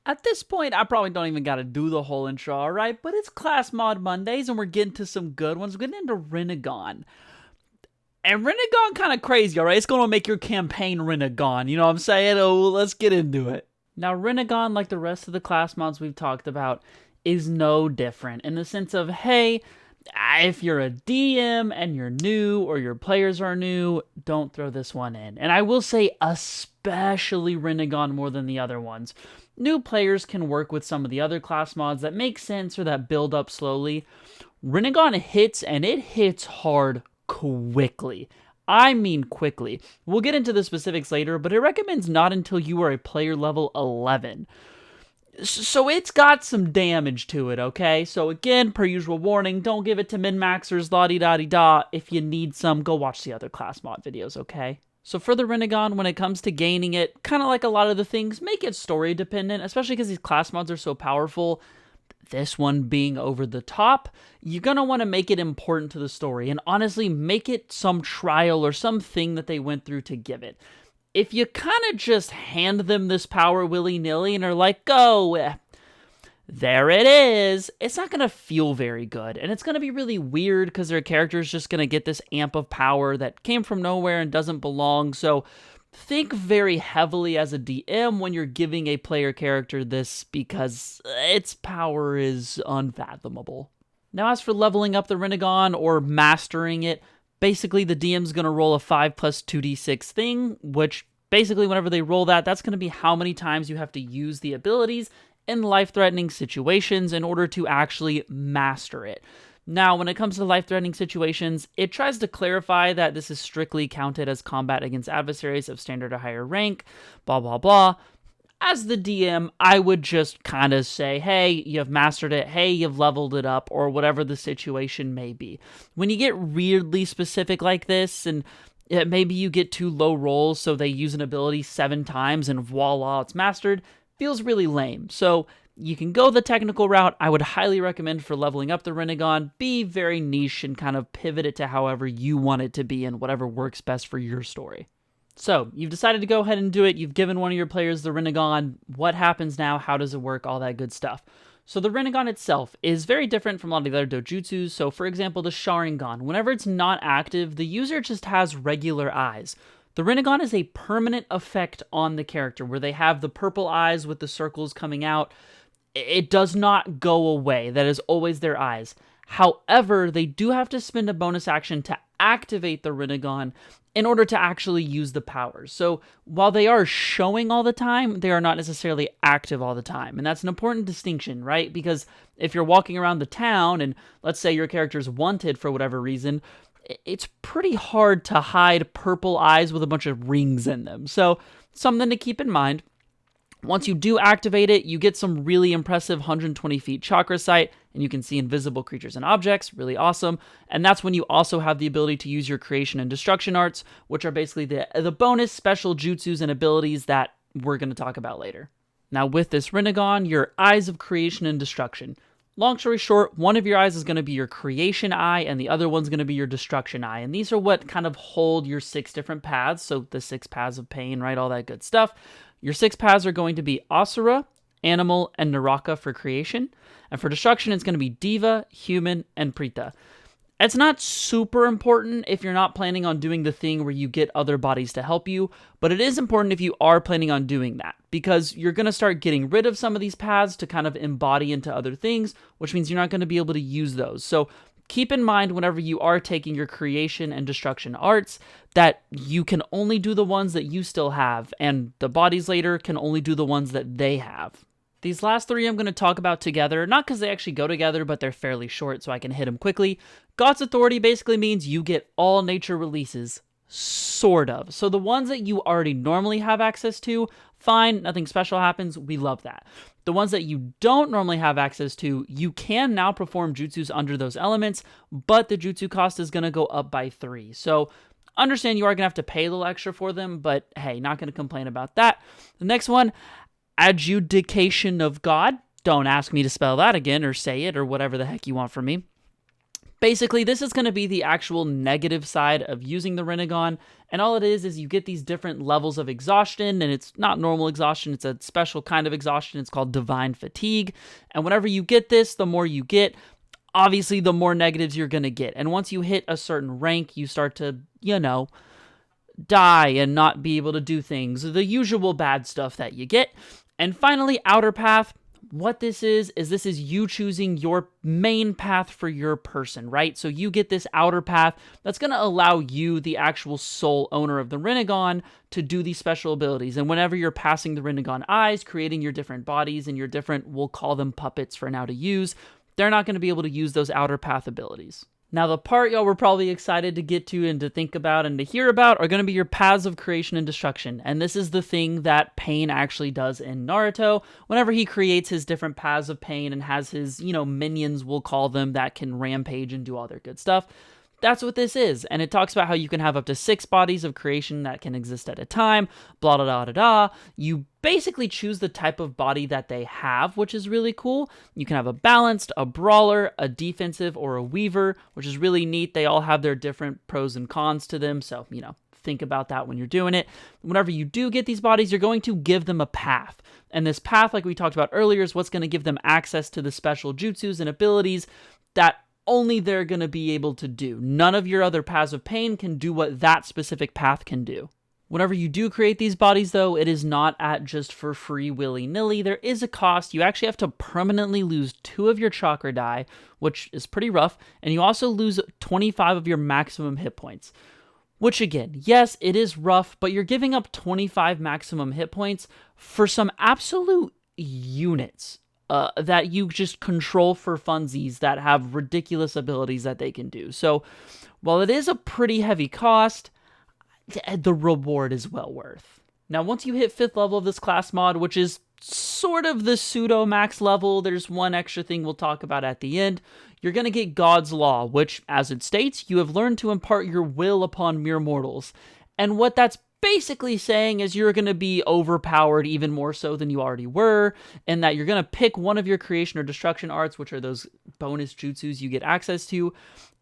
At this point, I probably don't even gotta do the whole intro, alright? But it's Class Mod Mondays, and we're getting to some good ones. We're getting into Rinnegan. And Rinnegan kind of crazy, alright? It's gonna make your campaign Rinnegan, you know what I'm saying? Oh, let's get into it. Now, Rinnegan, like the rest of the class mods we've talked about, is no different in the sense of, hey, if you're a DM and you're new or your players are new, don't throw this one in. And I will say especially Rinnegan more than the other ones. New players can work with some of the other class mods that make sense or that build up slowly. Rinnegan hits, and it hits hard quickly. I mean quickly. We'll get into the specifics later, but it recommends not until you are a player level 11. So it's got some damage to it, okay? So again, per usual warning, don't give it to min-maxers, la-di-da-di-da. If you need some, go watch the other class mod videos, okay? So for the Rinnegan, when it comes to gaining it, kind of like a lot of the things, make it story dependent, especially because these class mods are so powerful. This one being over the top, you're going to want to make it important to the story, and honestly, make it some trial or something that they went through to give it. If you kind of just hand them this power willy-nilly and are like, go, there it is, it's not going to feel very good. And it's going to be really weird because their character is just going to get this amp of power that came from nowhere and doesn't belong. So think very heavily as a DM when you're giving a player character this, because its power is unfathomable. Now, as for leveling up the Rinnegan or mastering it, basically, the DM's going to roll a 5 plus 2d6 thing, which basically whenever they roll that, that's going to be how many times you have to use the abilities in life-threatening situations in order to actually master it. Now, when it comes to life-threatening situations, it tries to clarify that this is strictly counted as combat against adversaries of standard or higher rank, blah, blah, blah. As the DM, I would just kind of say, hey, you've mastered it, hey, you've leveled it up, or whatever the situation may be. When you get weirdly specific like this, and maybe you get 2 low rolls, so they use an ability 7 times, and voila, it's mastered, feels really lame. So you can go the technical route. I would highly recommend for leveling up the Rinnegan, be very niche and kind of pivot it to however you want it to be and whatever works best for your story. So, you've decided to go ahead and do it. You've given one of your players the Rinnegan. What happens now? How does it work? All that good stuff. So, the Rinnegan itself is very different from a lot of the other dojutsus. So, for example, the Sharingan. Whenever it's not active, the user just has regular eyes. The Rinnegan is a permanent effect on the character, where they have the purple eyes with the circles coming out. It does not go away. That is always their eyes. However, they do have to spend a bonus action to activate the Rinnegan in order to actually use the powers. So while they are showing all the time, they are not necessarily active all the time. And that's an important distinction, right? Because if you're walking around the town and let's say your character's wanted for whatever reason, it's pretty hard to hide purple eyes with a bunch of rings in them. So something to keep in mind. Once you do activate it, you get some really impressive 120 feet chakra sight, and you can see invisible creatures and objects, really awesome. And that's when you also have the ability to use your creation and destruction arts, which are basically the bonus special jutsus and abilities that we're going to talk about later. Now with this Rinnegan, your eyes of creation and destruction. Long story short, one of your eyes is going to be your creation eye, and the other one's going to be your destruction eye. And these are what kind of hold your 6 different paths, so the 6 paths of pain, right, all that good stuff. Your 6 paths are going to be Asura, Animal, and Naraka for creation. And for destruction, it's going to be Diva, Human, and Preta. It's not super important if you're not planning on doing the thing where you get other bodies to help you, but it is important if you are planning on doing that, because you're going to start getting rid of some of these paths to kind of embody into other things, which means you're not going to be able to use those. So keep in mind whenever you are taking your creation and destruction arts that you can only do the ones that you still have, and the bodies later can only do the ones that they have. These last 3 I'm going to talk about together, not because they actually go together, but they're fairly short so I can hit them quickly. God's Authority basically means you get all nature releases, sort of. So the ones that you already normally have access to, fine, nothing special happens, we love that. The ones that you don't normally have access to, you can now perform jutsus under those elements, but the jutsu cost is going to go up by 3. So understand you are going to have to pay a little extra for them, but hey, not going to complain about that. The next one, Adjudication of God. Don't ask me to spell that again or say it or whatever the heck you want from me. Basically, this is going to be the actual negative side of using the Rinnegan, and all it is you get these different levels of exhaustion, and it's not normal exhaustion, it's a special kind of exhaustion. It's called divine fatigue, and whenever you get this, the more you get, obviously the more negatives you're going to get, and once you hit a certain rank, you start to, die and not be able to do things, the usual bad stuff that you get. And finally, outer path. What this is you choosing your main path for your person, right? So you get this outer path that's going to allow you, the actual sole owner of the Rinnegan, to do these special abilities. And whenever you're passing the Rinnegan eyes, creating your different bodies and your different, we'll call them puppets for now to use, they're not going to be able to use those outer path abilities. Now, the part y'all were probably excited to get to and to think about and to hear about are going to be your paths of creation and destruction. And this is the thing that Pain actually does in Naruto. Whenever he creates his different paths of pain and has his, minions, we'll call them, that can rampage and do all their good stuff. That's what this is. And it talks about how you can have up to 6 bodies of creation that can exist at a time, blah, blah, blah, blah, blah. You basically choose the type of body that they have, which is really cool. You can have a balanced, a brawler, a defensive, or a weaver, which is really neat. They all have their different pros and cons to them. So, think about that when you're doing it. Whenever you do get these bodies, you're going to give them a path. And this path, like we talked about earlier, is what's going to give them access to the special jutsus and abilities that only they're going to be able to do. None of your other paths of pain can do what that specific path can do. Whenever you do create these bodies, though, it is not at just for free willy-nilly. There is a cost. You actually have to permanently lose 2 of your chakra die, which is pretty rough, and you also lose 25 of your maximum hit points. Which, again, yes, it is rough, but you're giving up 25 maximum hit points for some absolute units that you just control for funsies that have ridiculous abilities that they can do. So, while it is a pretty heavy cost, the reward is well worth. Now, once you hit 5th level of this class mod, which is sort of the pseudo max level, there's one extra thing we'll talk about at the end. You're going to get God's Law, which, as it states, you have learned to impart your will upon mere mortals. And what that's basically saying is you're going to be overpowered even more so than you already were, and that you're going to pick one of your creation or destruction arts, which are those bonus jutsus you get access to.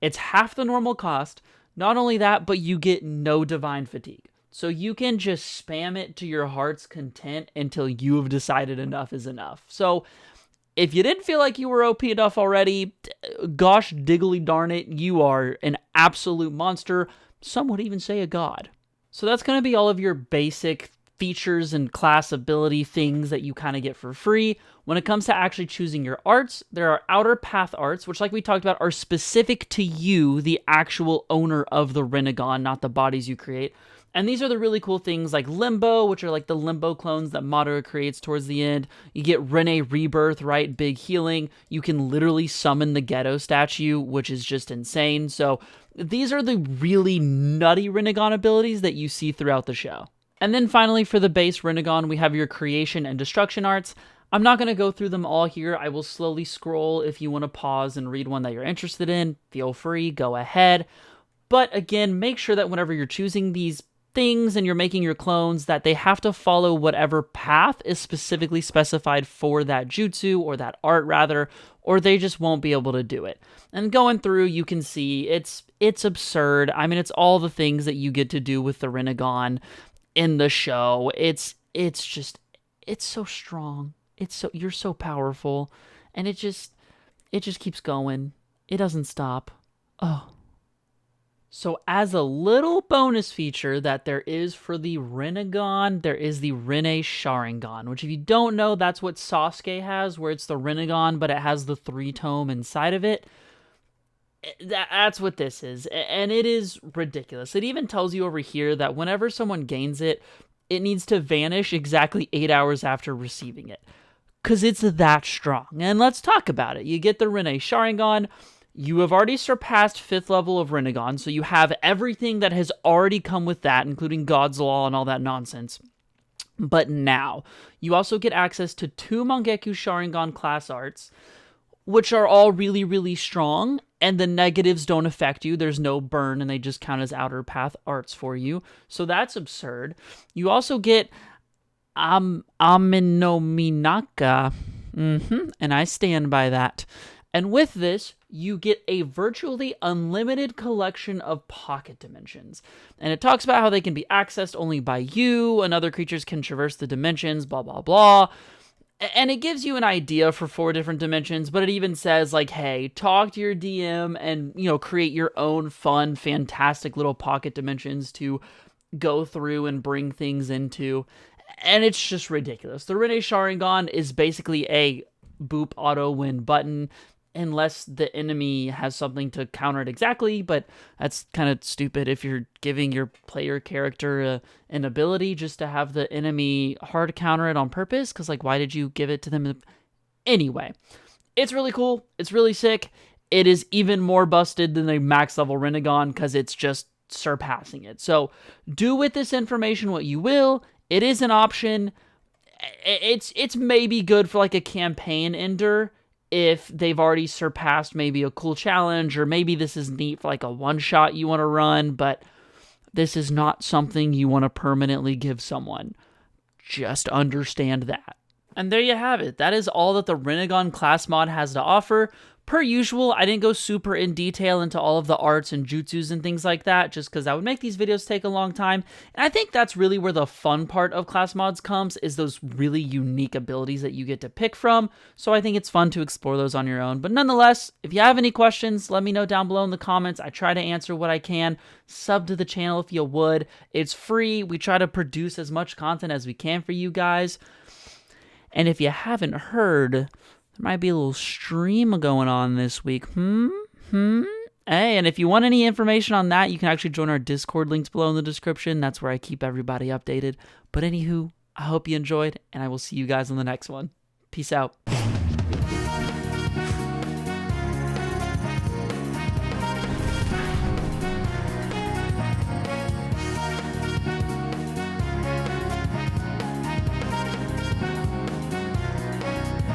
It's half the normal cost. Not only that, but you get no divine fatigue. So you can just spam it to your heart's content until you have decided enough is enough. So if you didn't feel like you were OP enough already, gosh diggly darn it, you are an absolute monster. Some would even say a god. So that's going to be all of your basic features and class ability things that you kind of get for free. When it comes to actually choosing your arts, there are outer path arts, which, like we talked about, are specific to you, the actual owner of the Rinnegan, not the bodies you create. And these are the really cool things like Limbo, which are like the Limbo clones that Madara creates towards the end. You get Rinne Rebirth, right? Big healing. You can literally summon the Ghetto statue, which is just insane. So these are the really nutty Rinnegan abilities that you see throughout the show. And then finally, for the base Rinnegan, we have your creation and destruction arts. I'm not going to go through them all here. I will slowly scroll. If you want to pause and read one that you're interested in, feel free, go ahead. But again, make sure that whenever you're choosing these things and you're making your clones, that they have to follow whatever path is specifically specified for that jutsu, or that art rather, or they just won't be able to do it. And going through, you can see it's absurd. I mean, it's all the things that you get to do with the Rinnegan in the show. It's so strong. You're so powerful, and it just keeps going. It doesn't stop. Oh. So as a little bonus feature that there is for the Rinnegan, there is the Rinne-Sharingan, which if you don't know, that's what Sasuke has, where it's the Rinnegan, but it has the 3-tome inside of it. That's what this is, and it is ridiculous. It even tells you over here that whenever someone gains it, it needs to vanish exactly 8 hours after receiving it, because it's that strong. And let's talk about it. You get the Rinne-Sharingan. You have already surpassed 5th level of Rinnegan, so you have everything that has already come with that, including God's Law and all that nonsense. But now, you also get access to 2 Mangekyou Sharingan class arts, which are all really, really strong, and the negatives don't affect you. There's no burn, and they just count as outer path arts for you. So that's absurd. You also get Ame no Minaka, and I stand by that. And with this, you get a virtually unlimited collection of pocket dimensions. And it talks about how they can be accessed only by you, and other creatures can traverse the dimensions, blah, blah, blah. And it gives you an idea for 4 different dimensions, but it even says, like, hey, talk to your DM and, create your own fun, fantastic little pocket dimensions to go through and bring things into. And it's just ridiculous. The Rinne-Sharingan is basically a boop auto win button, unless the enemy has something to counter it exactly, but that's kind of stupid if you're giving your player character an ability just to have the enemy hard counter it on purpose, because, like, why did you give it to them? Anyway, it's really cool. It's really sick. It is even more busted than the max level Rinnegan, because it's just surpassing it. So do with this information what you will. It is an option. It's maybe good for, like, a campaign ender, if they've already surpassed maybe a cool challenge, or maybe this is neat for, like, a one-shot you want to run, but this is not something you want to permanently give someone. Just understand that. And there you have it. That is all that the Rinnegan class mod has to offer. Per usual, I didn't go super in detail into all of the arts and jutsus and things like that, just because that would make these videos take a long time. And I think that's really where the fun part of class mods comes, is those really unique abilities that you get to pick from. So I think it's fun to explore those on your own. But nonetheless, if you have any questions, let me know down below in the comments. I try to answer what I can. Sub to the channel if you would. It's free. We try to produce as much content as we can for you guys. And if you haven't heard, there might be a little stream going on this week. Hey, and if you want any information on that, you can actually join our Discord, links below in the description. That's where I keep everybody updated. But anywho, I hope you enjoyed, and I will see you guys on the next one. Peace out.